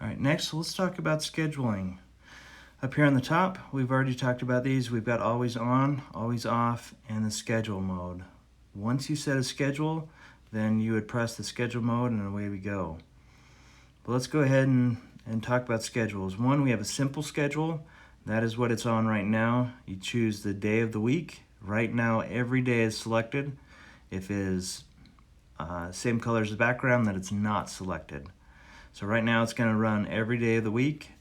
All right, next let's talk about scheduling. Up here on the top, we've already talked about these. We've got always on, always off, and the schedule mode. Once you set a schedule, then you would press the schedule mode and away we go. But let's go ahead and talk about schedules. One, we have a simple schedule. That is what it's on right now. You choose the day of the week. Right now, every day is selected. If it is same color as the background, then it's not selected. So right now it's going to run every day of the week.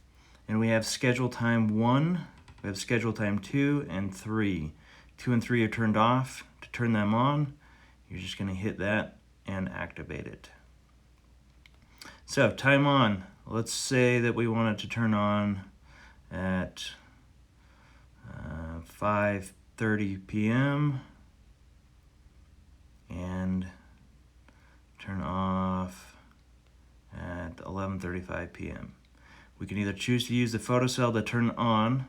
And we have schedule time 1, we have schedule time 2, and 3. 2 and 3 are turned off. To turn them on, you're just going to hit that and activate it. So time on, let's say that we want it to turn on at 5:30 p.m. and turn off at 11:35 p.m. We can either choose to use the photo cell to turn on,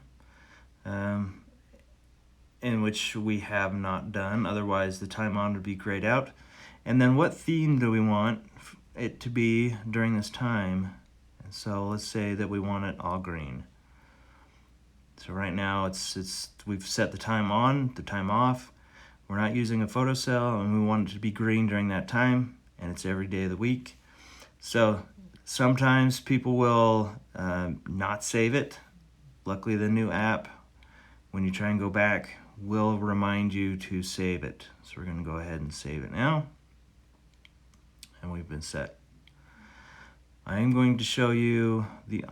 in which we have not done, otherwise the time on would be grayed out. And then what theme do we want it to be during this time? And so let's say that we want it all green. So right now we've set the time on, the time off. We're not using a photo cell, and we want it to be green during that time, and it's every day of the week. So sometimes people will not save it. Luckily, the new app, when you try and go back, will remind you to save it. So we're going to go ahead and save it now. And we've been set. I am going to show you the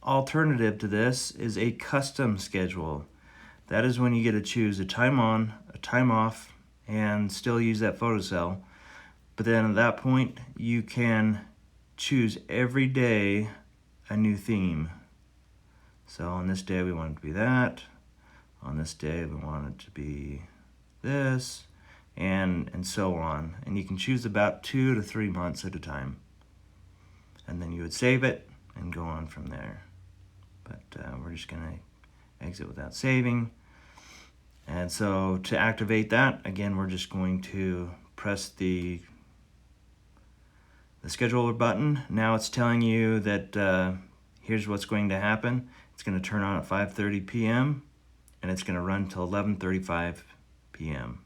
alternative to this is a custom schedule. That is when you get to choose a time on, a time off, and still use that photo cell. But then at that point, you can choose every day a new theme. So on this day we want it to be that. On this day we want it to be this, and so on. And you can choose about 2 to 3 months at a time. And then you would save it and go on from there. But we're just going to exit without saving. And so to activate that, again, we're just going to press the scheduler button. Now it's telling you that here's what's going to happen. It's going to turn on at 5:30 p.m. and it's going to run till 11:35 p.m.